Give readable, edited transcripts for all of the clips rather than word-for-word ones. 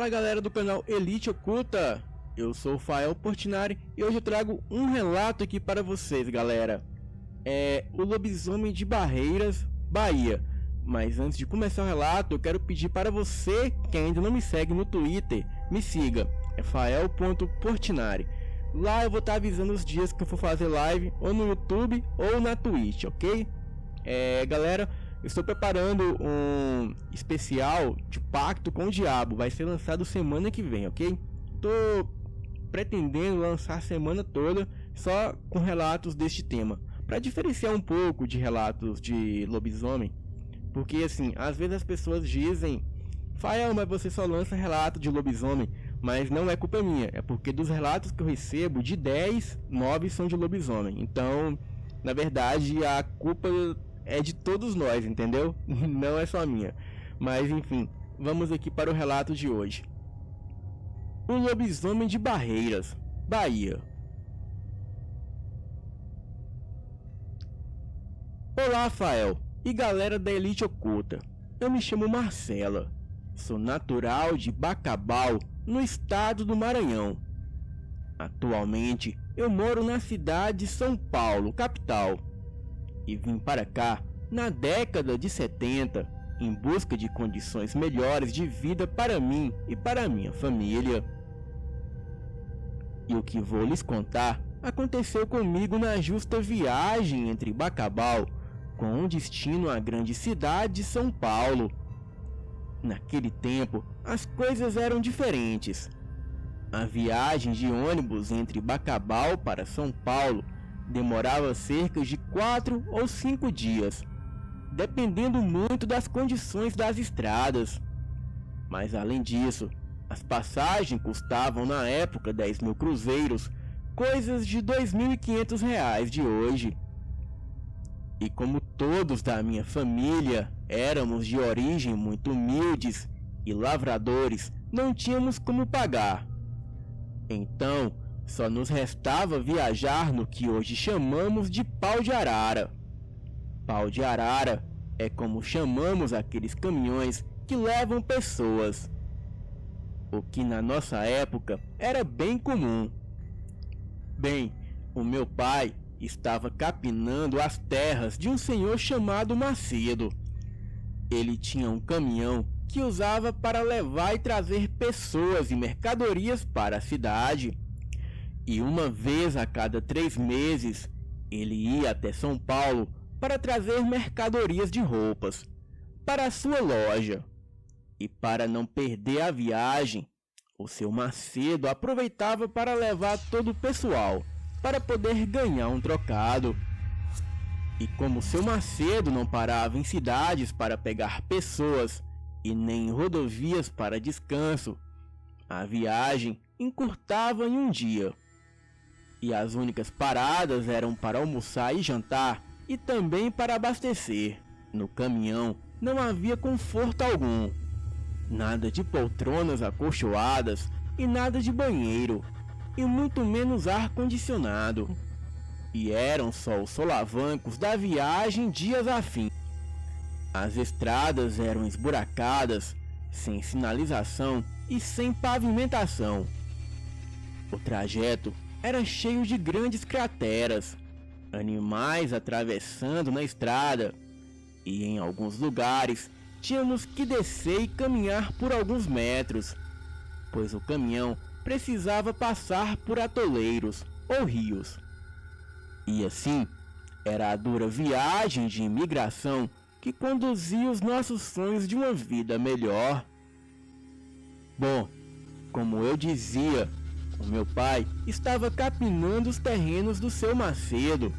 Fala galera do canal Elite Oculta, eu sou o Fael Portinari e hoje eu trago um relato aqui para vocês, galera. É o lobisomem de Barreiras, Bahia. Mas antes de começar o relato, eu quero pedir para você que ainda não me segue no Twitter, me siga, é fael.portinari. Lá eu vou estar avisando os dias que eu for fazer live, ou no YouTube ou na Twitch, ok? Galera, eu estou preparando um especial de Pacto com o Diabo, vai ser lançado semana que vem, ok? Tô pretendendo lançar a semana toda só com relatos deste tema, para diferenciar um pouco de relatos de lobisomem, porque assim, às vezes as pessoas dizem: Fael, mas você só lança relato de lobisomem. Mas não é culpa minha, é porque dos relatos que eu recebo, de 10, 9 são de lobisomem. Então, na verdade, a culpa é de todos nós, entendeu? Não é só minha. Mas enfim, vamos aqui para o relato de hoje. O lobisomem de Barreiras, Bahia. Olá, Fael e galera da Elite Oculta. Eu me chamo Marcela. Sou natural de Bacabal, no estado do Maranhão. Atualmente, eu moro na cidade de São Paulo, capital. E vim para cá na década de 70, em busca de condições melhores de vida para mim e para minha família. E o que vou lhes contar aconteceu comigo na justa viagem entre Bacabal, com destino à grande cidade de São Paulo. Naquele tempo, as coisas eram diferentes. A viagem de ônibus entre Bacabal para São Paulo demorava cerca de 4 ou 5 dias, dependendo muito das condições das estradas. Mas além disso, as passagens custavam na época 10.000 cruzeiros, coisas de R$ 2.500 de hoje. E como todos da minha família éramos de origem muito humildes e lavradores, não tínhamos como pagar. Então, só nos restava viajar no que hoje chamamos de pau de arara. Pau de arara é como chamamos aqueles caminhões que levam pessoas, o que na nossa época era bem comum. Bem, o meu pai estava capinando as terras de um senhor chamado Macedo. Ele tinha um caminhão que usava para levar e trazer pessoas e mercadorias para a cidade. E uma vez a cada 3 meses, ele ia até São Paulo para trazer mercadorias de roupas para a sua loja. E para não perder a viagem, o seu Macedo aproveitava para levar todo o pessoal, para poder ganhar um trocado. E como seu Macedo não parava em cidades para pegar pessoas e nem em rodovias para descanso, a viagem encurtava em um dia. E as únicas paradas eram para almoçar e jantar e também para abastecer. No caminhão não havia conforto algum, nada de poltronas acolchoadas e nada de banheiro, e muito menos ar-condicionado. E eram só os solavancos da viagem dias a fim. As estradas eram esburacadas, sem sinalização e sem pavimentação. O trajeto era cheio de grandes crateras, animais atravessando na estrada, e em alguns lugares tínhamos que descer e caminhar por alguns metros, pois o caminhão precisava passar por atoleiros ou rios. E assim, era a dura viagem de imigração que conduzia os nossos sonhos de uma vida melhor. Bom, como eu dizia, o meu pai estava capinando os terrenos do seu Macedo,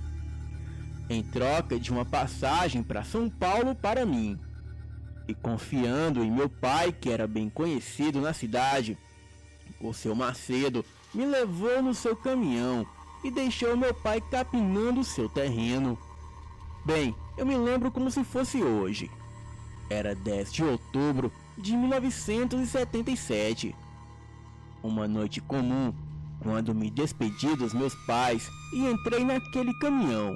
em troca de uma passagem para São Paulo para mim. E confiando em meu pai, que era bem conhecido na cidade, o seu Macedo me levou no seu caminhão e deixou meu pai capinando o seu terreno. Bem, eu me lembro como se fosse hoje. Era 10 de outubro de 1977. Uma noite comum, quando me despedi dos meus pais e entrei naquele caminhão.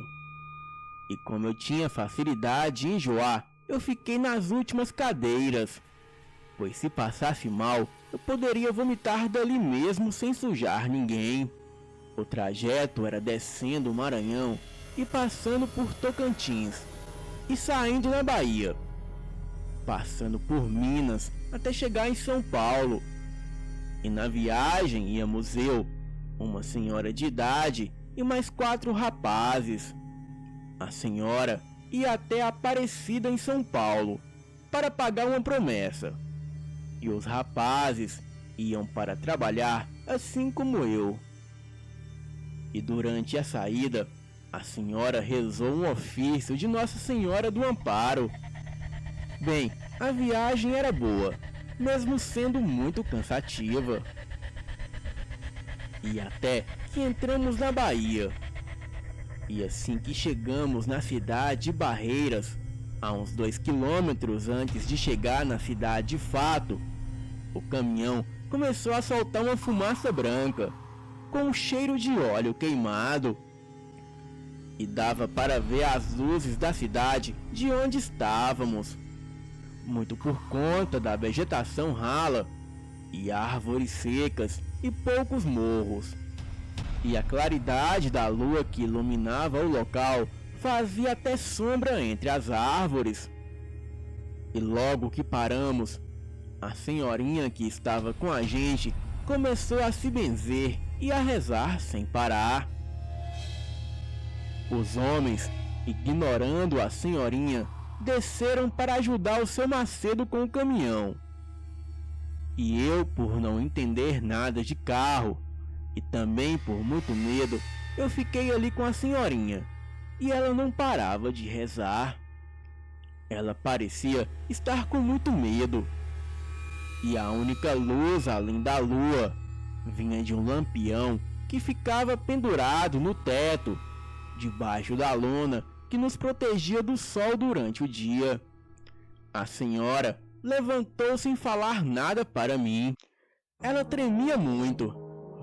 E como eu tinha facilidade em enjoar, eu fiquei nas últimas cadeiras. pois se passasse mal, eu poderia vomitar dali mesmo sem sujar ninguém. O trajeto era descendo o Maranhão e passando por Tocantins e saindo na Bahia, passando por Minas até chegar em São Paulo. E na viagem íamos eu, uma senhora de idade e mais 4 rapazes. A senhora ia até Aparecida em São Paulo para pagar uma promessa, e os rapazes iam para trabalhar assim como eu. E durante a saída, a senhora rezou um ofício de Nossa Senhora do Amparo. Bem, a viagem era boa, mesmo sendo muito cansativa. E até que entramos na Bahia. E assim que chegamos na cidade de Barreiras, a uns 2 quilômetros antes de chegar na cidade de fato, o caminhão começou a soltar uma fumaça branca, com um cheiro de óleo queimado. E dava para ver as luzes da cidade de onde estávamos, muito por conta da vegetação rala e árvores secas e poucos morros. E a claridade da lua que iluminava o local fazia até sombra entre as árvores. E logo que paramos, a senhorinha que estava com a gente começou a se benzer e a rezar sem parar. Os homens, ignorando a senhorinha, desceram para ajudar o seu Macedo com o caminhão. E eu, por não entender nada de carro, e também por muito medo, eu fiquei ali com a senhorinha, e ela não parava de rezar. Ela parecia estar com muito medo, e a única luz além da lua vinha de um lampião que ficava pendurado no teto, debaixo da lona que nos protegia do sol durante o dia. A senhora levantou sem falar nada para mim. Ela tremia muito,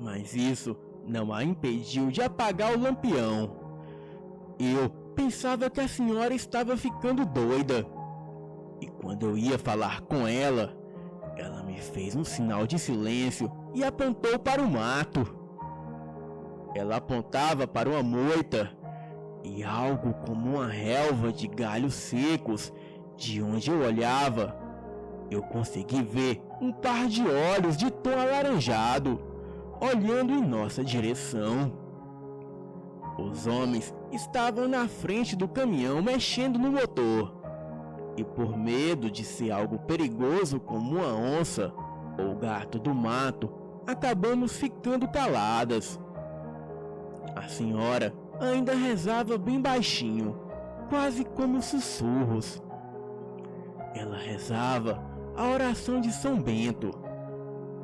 mas isso não a impediu de apagar o lampião. Eu pensava que a senhora estava ficando doida, e quando eu ia falar com ela, ela me fez um sinal de silêncio e apontou para o mato. Ela apontava para uma moita e algo como uma relva de galhos secos. De onde eu olhava, eu consegui ver um par de olhos de tom alaranjado olhando em nossa direção. Os homens estavam na frente do caminhão mexendo no motor, e por medo de ser algo perigoso como uma onça ou gato do mato, acabamos ficando caladas. A senhora ainda rezava bem baixinho, quase como sussurros. Ela rezava a oração de São Bento.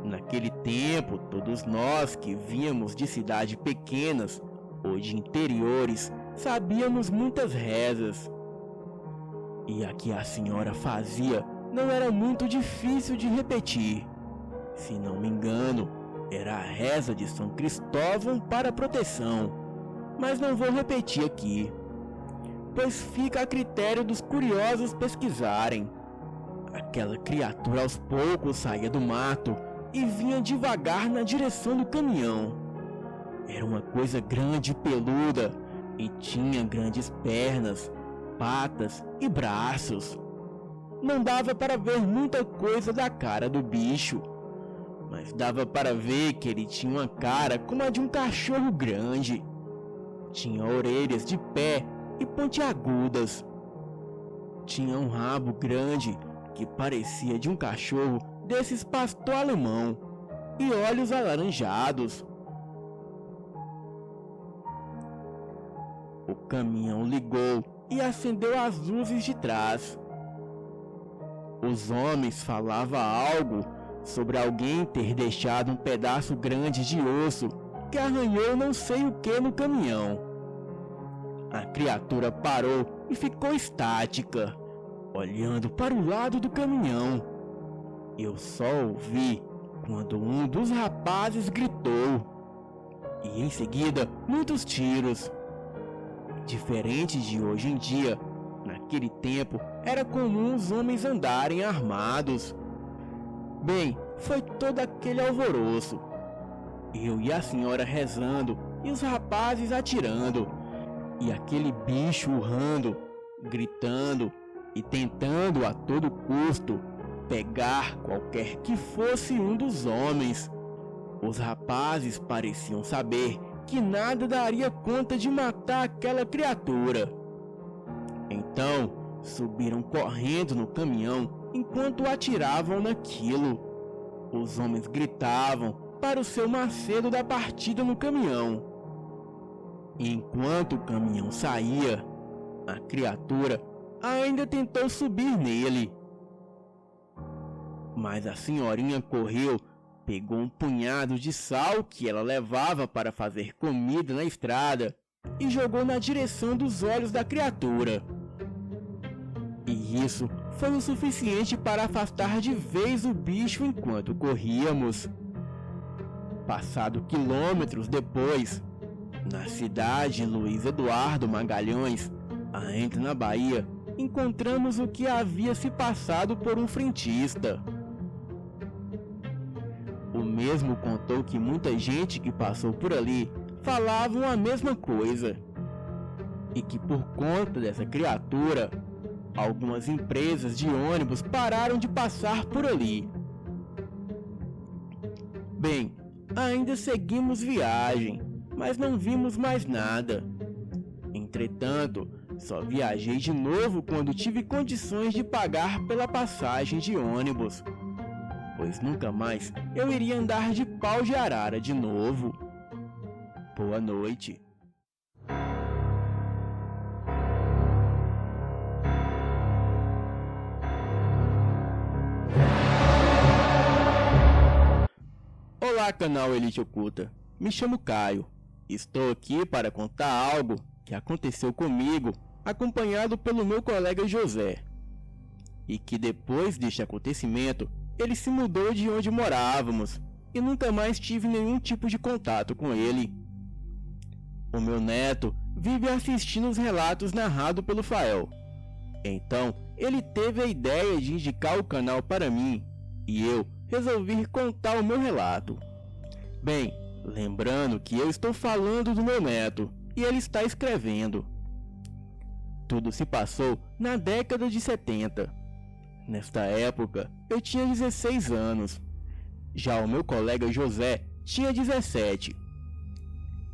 Naquele tempo, todos nós que vínhamos de cidades pequenas ou de interiores sabíamos muitas rezas. E a que a senhora fazia não era muito difícil de repetir. Se não me engano, era a reza de São Cristóvão para proteção, mas não vou repetir aqui, pois fica a critério dos curiosos pesquisarem. Aquela criatura aos poucos saía do mato e vinha devagar na direção do caminhão. Era uma coisa grande e peluda, e tinha grandes pernas, patas e braços. Não dava para ver muita coisa da cara do bicho, mas dava para ver que ele tinha uma cara como a de um cachorro grande. Tinha orelhas de pé e pontiagudas. Tinha um rabo grande que parecia de um cachorro desses pastor alemão e olhos alaranjados. O caminhão ligou e acendeu as luzes de trás. Os homens falavam algo sobre alguém ter deixado um pedaço grande de osso que arranhou não sei o que no caminhão. A criatura parou e ficou estática, olhando para o lado do caminhão. Eu só ouvi quando um dos rapazes gritou, e em seguida muitos tiros. Diferente de hoje em dia, naquele tempo era comum os homens andarem armados. Bem, foi todo aquele alvoroço. Eu e a senhora rezando, e os rapazes atirando, e aquele bicho urrando, gritando e tentando a todo custo pegar qualquer que fosse um dos homens. Os rapazes pareciam saber que nada daria conta de matar aquela criatura. Então, subiram correndo no caminhão enquanto atiravam naquilo. Os homens gritavam para o seu Macedo da partida no caminhão. E enquanto o caminhão saía, a criatura ainda tentou subir nele. Mas a senhorinha correu, pegou um punhado de sal que ela levava para fazer comida na estrada e jogou na direção dos olhos da criatura. E isso foi o suficiente para afastar de vez o bicho enquanto corríamos. Passado quilômetros depois, na cidade Luiz Eduardo Magalhães, ainda na Bahia, encontramos o que havia se passado por um frentista. O mesmo contou que muita gente que passou por ali falavam a mesma coisa, e que por conta dessa criatura, algumas empresas de ônibus pararam de passar por ali. Bem, ainda seguimos viagem, mas não vimos mais nada. Entretanto, só viajei de novo quando tive condições de pagar pela passagem de ônibus, pois nunca mais eu iria andar de pau de arara de novo. Boa noite. Olá, canal Elite Oculta. Me chamo Caio. Estou aqui para contar algo que aconteceu comigo, acompanhado pelo meu colega José. E que depois deste acontecimento, ele se mudou de onde morávamos e nunca mais tive nenhum tipo de contato com ele. O meu neto vive assistindo os relatos narrados pelo Fael. Então, ele teve a ideia de indicar o canal para mim e eu resolvi contar o meu relato. Bem, lembrando que eu estou falando do meu neto e ele está escrevendo. Tudo se passou na década de 70. Nesta época, eu tinha 16 anos. Já o meu colega José tinha 17.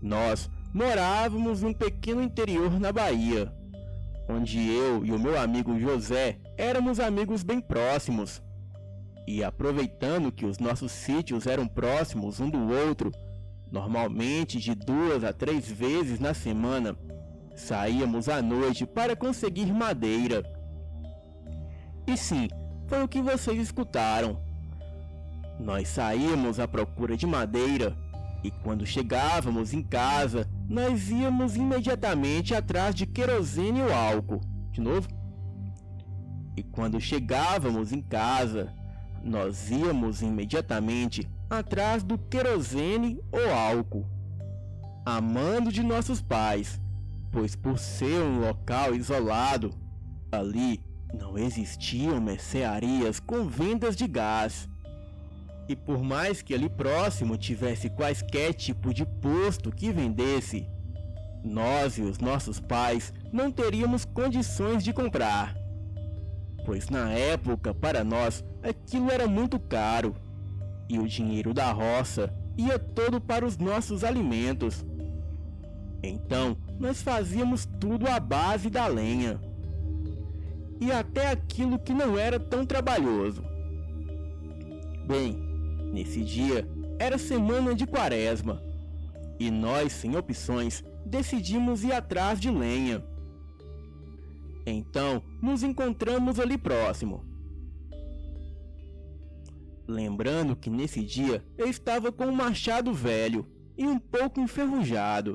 Nós morávamos num pequeno interior na Bahia, onde eu e o meu amigo José éramos amigos bem próximos. E aproveitando que os nossos sítios eram próximos um do outro, normalmente de 2 a 3 vezes na semana, saíamos à noite para conseguir madeira. E sim, foi o que vocês escutaram. Nós saímos à procura de madeira e quando chegávamos em casa, nós íamos imediatamente atrás de querosene ou álcool. De novo. E quando chegávamos em casa, nós íamos imediatamente atrás do querosene ou álcool, a mando de nossos pais, pois por ser um local isolado, ali não existiam mercearias com vendas de gás. E por mais que ali próximo tivesse quaisquer tipo de posto que vendesse, nós e os nossos pais não teríamos condições de comprar, pois na época para nós aquilo era muito caro e o dinheiro da roça ia todo para os nossos alimentos. Então nós fazíamos tudo à base da lenha e até aquilo que não era tão trabalhoso. Bem, nesse dia era semana de quaresma e nós, sem opções, decidimos ir atrás de lenha. Então nos encontramos ali próximo. Lembrando que nesse dia eu estava com um machado velho e um pouco enferrujado.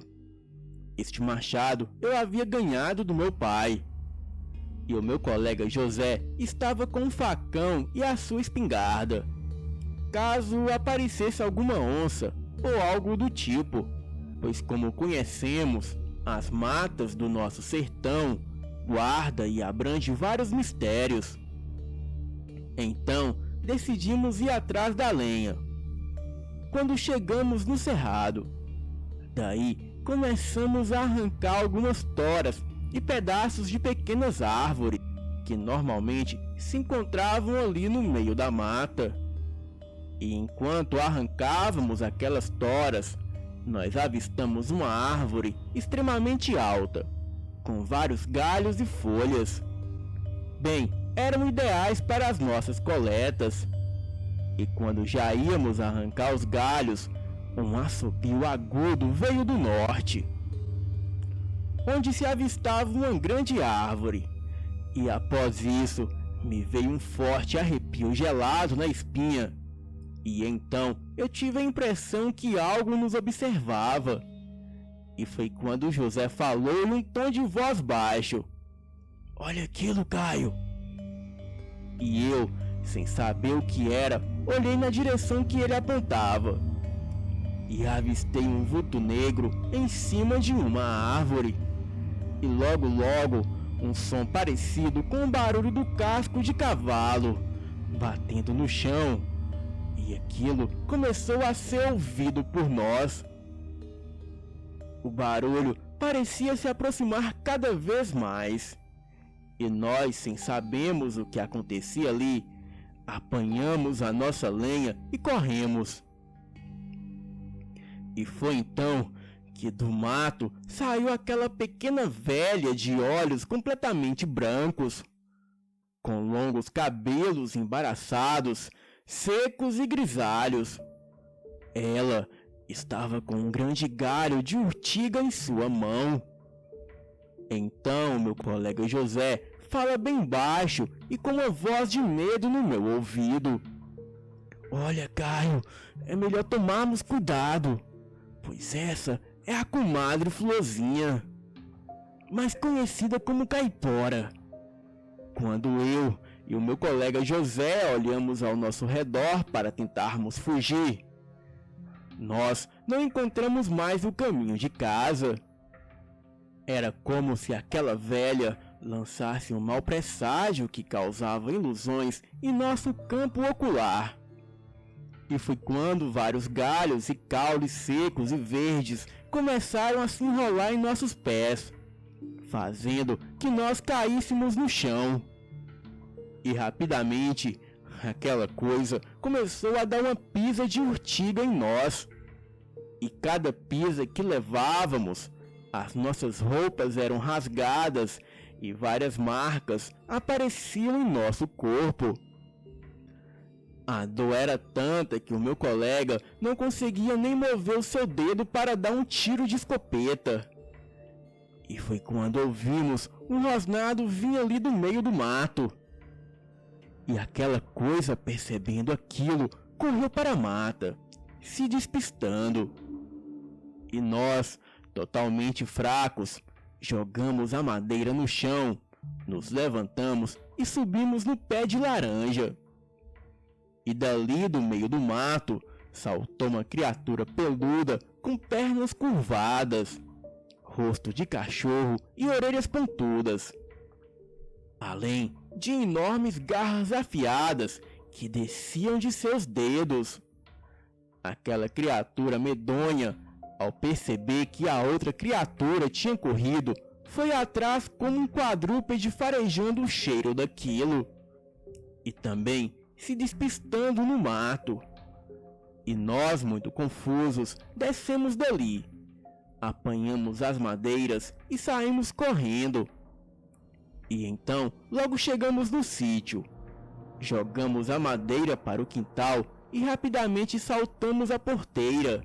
Este machado eu havia ganhado do meu pai. E o meu colega José estava com um facão e a sua espingarda, caso aparecesse alguma onça ou algo do tipo, pois como conhecemos, as matas do nosso sertão guarda e abrange vários mistérios. Então decidimos ir atrás da lenha. Quando chegamos no cerrado, daí começamos a arrancar algumas toras e pedaços de pequenas árvores que normalmente se encontravam ali no meio da mata. E enquanto arrancávamos aquelas toras, nós avistamos uma árvore extremamente alta, com vários galhos e folhas. Bem, eram ideais para as nossas coletas. E quando já íamos arrancar os galhos, um assobio agudo veio do norte, onde se avistava uma grande árvore. E após isso, me veio um forte arrepio gelado na espinha. E então eu tive a impressão que algo nos observava. E foi quando José falou num tom de voz baixo: "Olha aquilo, Caio!" E eu, sem saber o que era, olhei na direção que ele apontava. E avistei um vulto negro em cima de uma árvore. E logo, um som parecido com o barulho do casco de cavalo batendo no chão. E aquilo começou a ser ouvido por nós. O barulho parecia se aproximar cada vez mais. E nós, sem sabermos o que acontecia ali, apanhamos a nossa lenha e corremos. E foi então que do mato saiu aquela pequena velha de olhos completamente brancos, com longos cabelos embaraçados, secos e grisalhos. Ela estava com um grande galho de urtiga em sua mão. Então meu colega José fala bem baixo e com uma voz de medo no meu ouvido: "Olha, Caio, é melhor tomarmos cuidado, pois essa é a comadre Florzinha, mais conhecida como Caipora." Quando eu e o meu colega José olhamos ao nosso redor para tentarmos fugir, nós não encontramos mais o caminho de casa. Era como se aquela velha lançasse um mau presságio que causava ilusões em nosso campo ocular. E foi quando vários galhos e caules secos e verdes começaram a se enrolar em nossos pés, fazendo que nós caíssemos no chão. E rapidamente, aquela coisa começou a dar uma pisa de urtiga em nós. E cada pisa que levávamos, as nossas roupas eram rasgadas e várias marcas apareciam em nosso corpo. A dor era tanta que o meu colega não conseguia nem mover o seu dedo para dar um tiro de escopeta. E foi quando ouvimos um rosnado vir ali do meio do mato. E aquela coisa, percebendo aquilo, correu para a mata, se despistando. E nós, totalmente fracos, jogamos a madeira no chão, nos levantamos e subimos no pé de laranja. E dali do meio do mato saltou uma criatura peluda com pernas curvadas, rosto de cachorro e orelhas pontudas, além de enormes garras afiadas que desciam de seus dedos. Aquela criatura medonha, ao perceber que a outra criatura tinha corrido, foi atrás como um quadrúpede farejando o cheiro daquilo, e também se despistando no mato. E nós, muito confusos, descemos dali, apanhamos as madeiras e saímos correndo. E então logo chegamos no sítio, jogamos a madeira para o quintal e rapidamente saltamos a porteira.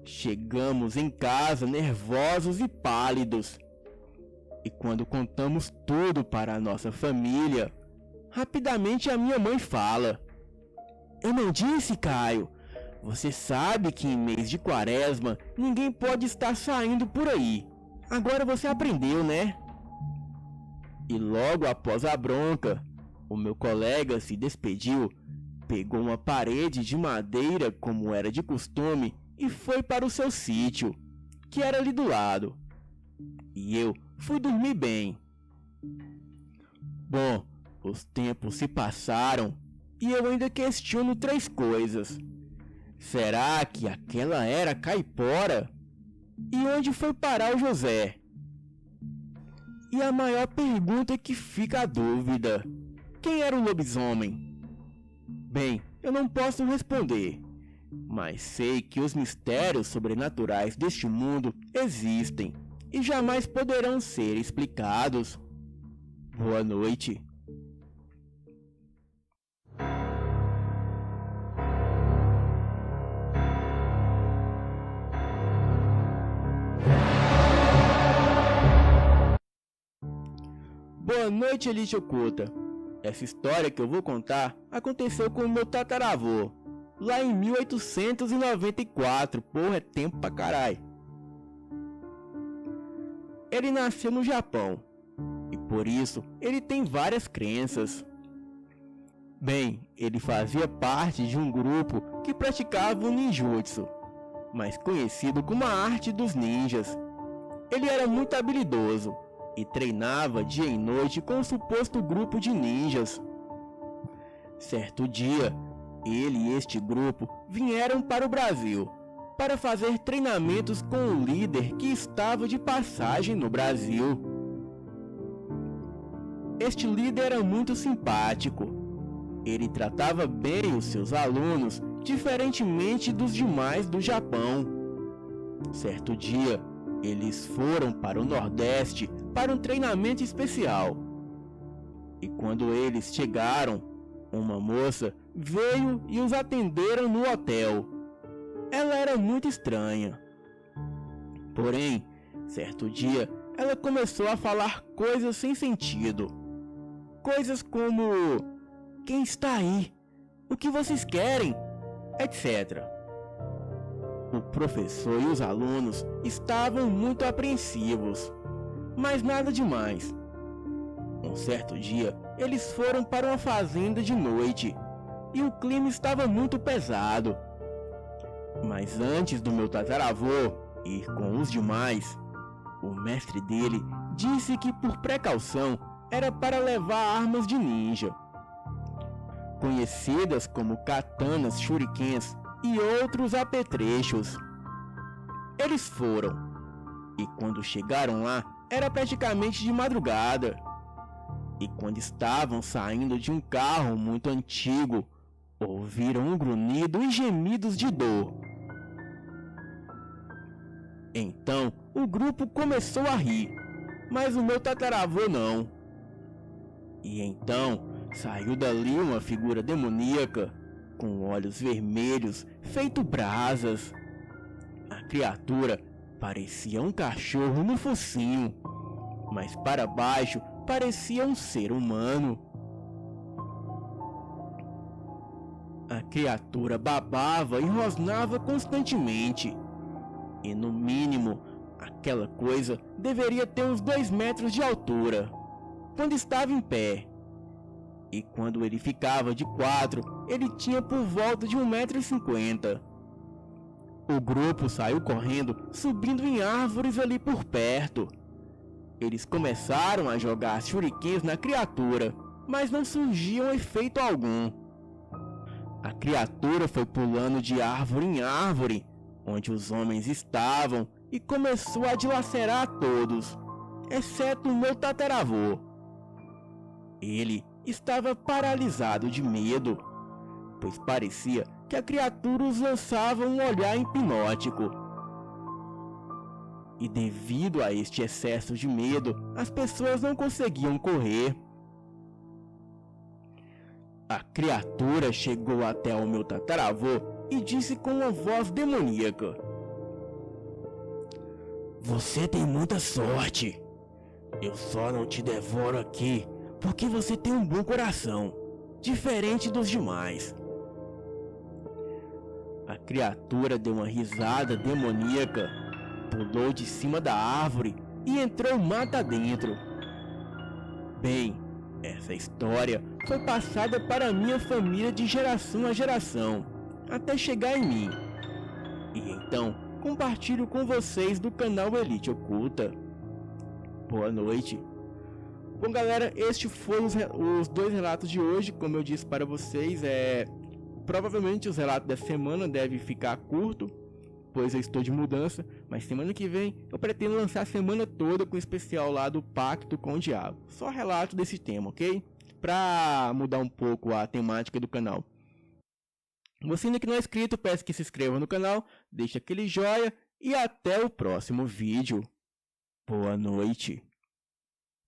Chegamos em casa nervosos e pálidos, e quando contamos tudo para a nossa família, rapidamente a minha mãe fala: "Eu não disse, Caio, você sabe que em mês de quaresma ninguém pode estar saindo por aí. Agora você aprendeu, né?" E logo após a bronca, o meu colega se despediu, pegou uma parede de madeira como era de costume e foi para o seu sítio, que era ali do lado. E eu fui dormir bem. Bom, Os tempos se passaram e eu ainda questiono 3 coisas. Será que aquela era Caipora? E onde foi parar o José? E a maior pergunta que fica a dúvida: quem era o lobisomem? Bem, eu não posso responder, mas sei que os mistérios sobrenaturais deste mundo existem e jamais poderão ser explicados. Boa noite. Boa noite, Elite Oculta. Essa história que eu vou contar aconteceu com o meu tataravô, lá em 1894, porra, é tempo pra caralho. Ele nasceu no Japão, e por isso ele tem várias crenças. Bem, ele fazia parte de um grupo que praticava o ninjutsu, mais conhecido como a arte dos ninjas. Ele era muito habilidoso e treinava dia e noite com um suposto grupo de ninjas. Certo dia, ele e este grupo vieram para o Brasil para fazer treinamentos com o líder que estava de passagem no Brasil. Este líder era muito simpático. Ele tratava bem os seus alunos, diferentemente dos demais do Japão. Certo dia, eles foram para o Nordeste para um treinamento especial. E quando eles chegaram, uma moça veio e os atenderam no hotel. Ela era muito estranha. Porém, certo dia, ela começou a falar coisas sem sentido. Coisas como: quem está aí? O que vocês querem? Etc. O professor e os alunos estavam muito apreensivos, mas nada demais. Um certo dia, eles foram para uma fazenda de noite e o clima estava muito pesado. Mas antes do meu tataravô ir com os demais, o mestre dele disse que por precaução era para levar armas de ninja, conhecidas como katanas, shurikens e outros apetrechos. Eles foram, e quando chegaram lá, era praticamente de madrugada. E quando estavam saindo de um carro muito antigo, ouviram um grunhido e gemidos de dor. Então, o grupo começou a rir, mas o meu tataravô não. E então, saiu dali uma figura demoníaca, com olhos vermelhos, feito brasas. A criatura parecia um cachorro no focinho, mas para baixo parecia um ser humano. A criatura babava e rosnava constantemente, e no mínimo, aquela coisa deveria ter uns 2 metros de altura, quando estava em pé. E quando ele ficava de 4, ele tinha por volta de 1,50 m. O grupo saiu correndo, subindo em árvores ali por perto. Eles começaram a jogar shurikens na criatura, mas não surgiam efeito algum. A criatura foi pulando de árvore em árvore, onde os homens estavam, e começou a dilacerar a todos, exceto o meu tataravô. Ele estava paralisado de medo, pois parecia que a criatura os lançava um olhar hipnótico. E devido a este excesso de medo, as pessoas não conseguiam correr. A criatura chegou até o meu tataravô e disse com uma voz demoníaca: "Você tem muita sorte. Eu só não te devoro aqui porque você tem um bom coração, diferente dos demais." A criatura deu uma risada demoníaca, pulou de cima da árvore e entrou mata dentro. Bem, essa história foi passada para minha família de geração a geração, até chegar em mim. E então, compartilho com vocês do canal Elite Oculta. Boa noite. Bom, galera, este foi os 2 relatos de hoje. Como eu disse para vocês, provavelmente os relatos da semana devem ficar curto, pois eu estou de mudança, mas semana que vem eu pretendo lançar a semana toda com o especial lá do Pacto com o Diabo. Só relato desse tema, ok? Para mudar um pouco a temática do canal. Você ainda que não é inscrito, peço que se inscreva no canal, deixe aquele joinha e até o próximo vídeo. Boa noite.